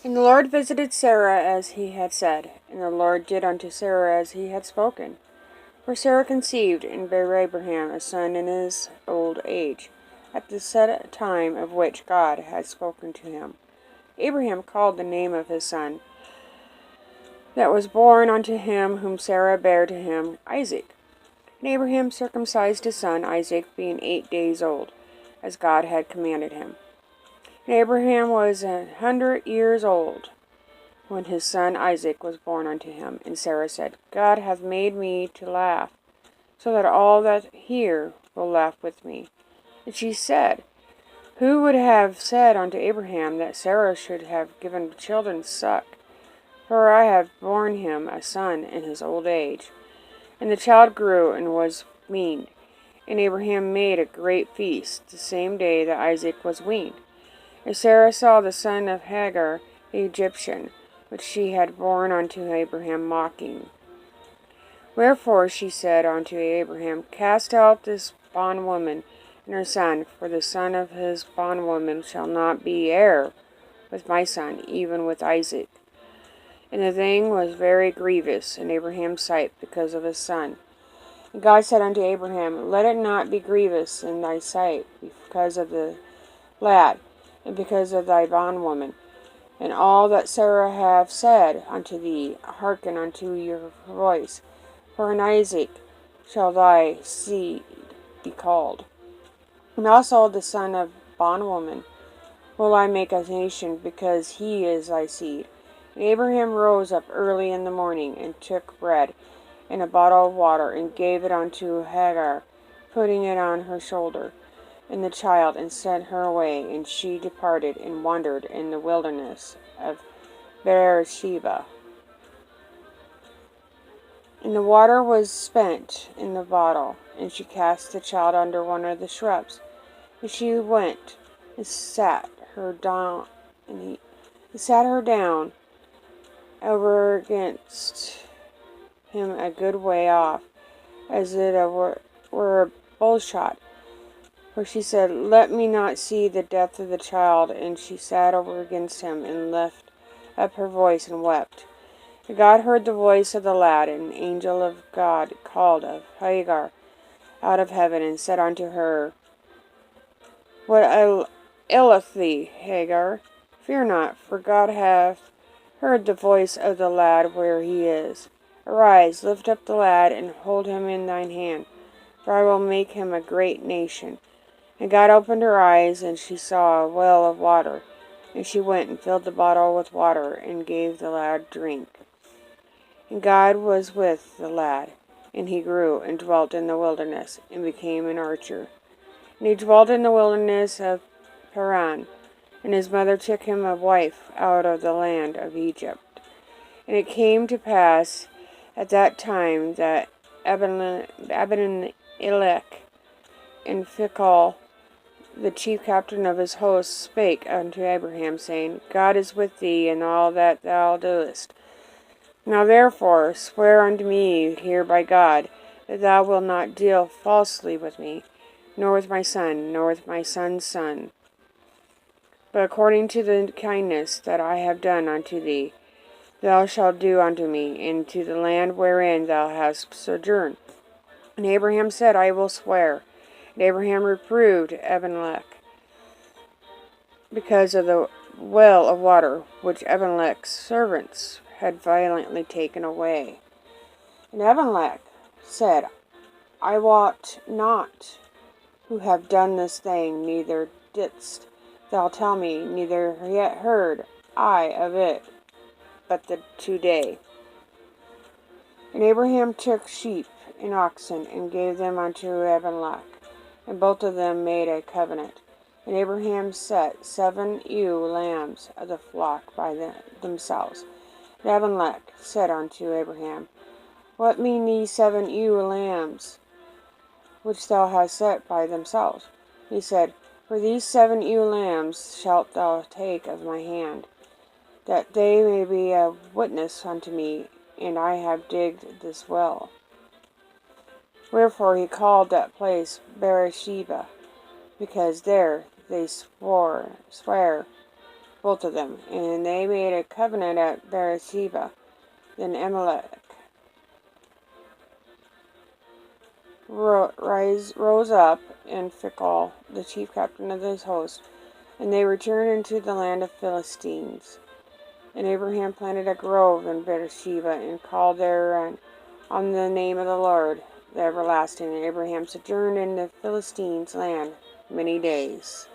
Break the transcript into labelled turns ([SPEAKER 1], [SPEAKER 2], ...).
[SPEAKER 1] And the Lord visited Sarah as he had said, and the Lord did unto Sarah as he had spoken. For Sarah conceived and bare Abraham a son in his old age, at the set time of which God had spoken to him. Abraham called the name of his son that was born unto him whom Sarah bare to him Isaac. And Abraham circumcised his son Isaac, being 8 days old, as God had commanded him. And Abraham was 100 years old when his son Isaac was born unto him. And Sarah said, God hath made me to laugh, so that all that hear will laugh with me. And she said, Who would have said unto Abraham that Sarah should have given children suck? For I have borne him a son in his old age. And the child grew and was weaned. And Abraham made a great feast the same day that Isaac was weaned. And Sarah saw the son of Hagar the Egyptian, which she had borne unto Abraham mocking. Wherefore she said unto Abraham, Cast out this bondwoman and her son, for the son of his bondwoman shall not be heir with my son, even with Isaac. And the thing was very grievous in Abraham's sight because of his son. And God said unto Abraham, Let it not be grievous in thy sight because of the lad, and because of thy bondwoman. And all that Sarah hath said unto thee, hearken unto your voice. For in Isaac shall thy seed be called. And also the son of bondwoman will I make a nation, because he is thy seed. And Abraham rose up early in the morning, and took bread and a bottle of water, and gave it unto Hagar, putting it on her shoulder, and the child, and sent her away. And she departed, and wandered in the wilderness of Beersheba. And the water was spent in the bottle, and she cast the child under one of the shrubs. And she went and sat her down, over against him a good way off, as it were a bow shot. For she said, Let me not see the death of the child. And she sat over against him, and lifted up her voice, and wept. And God heard the voice of the lad, and an angel of God called of Hagar out of heaven, and said unto her, What aileth thee, Hagar? Fear not, for God hath heard the voice of the lad where he is. Arise, lift up the lad, and hold him in thine hand, for I will make him a great nation. And God opened her eyes, and she saw a well of water. And she went and filled the bottle with water, and gave the lad drink. And God was with the lad, and he grew, and dwelt in the wilderness, and became an archer. And he dwelt in the wilderness of Paran, and his mother took him a wife out of the land of Egypt. And it came to pass at that time that Abimelech and Phicol, the chief captain of his host, spake unto Abraham, saying, God is with thee in all that thou doest. Now therefore swear unto me here by God, that thou wilt not deal falsely with me, nor with my son, nor with my son's son, but according to the kindness that I have done unto thee, thou shalt do unto me, and to the land wherein thou hast sojourned. And Abraham said, I will swear. And Abraham reproved Abimelech because of the well of water which Abimelech's servants had violently taken away. And Abimelech said, I wot not who have done this thing, neither didst thou tell me, neither yet heard I of it but the 2 days. And Abraham took sheep and oxen, and gave them unto Abimelech, and both of them made a covenant. And Abraham set 7 ewe lambs of the flock by themselves. And Abimelech said unto Abraham, What mean these 7 ewe lambs which thou hast set by themselves? He said, For these 7 ewe lambs shalt thou take of my hand, that they may be a witness unto me, and I have digged this well. Wherefore he called that place Beersheba, because there they swear both of them, and they made a covenant at Beersheba. Then Amalek rose up, and Phicol, the chief captain of his host, and they returned into the land of Philistines. And Abraham planted a grove in Beersheba, and called thereon on the name of the Lord, the everlasting. And Abraham sojourned in the Philistines' land many days.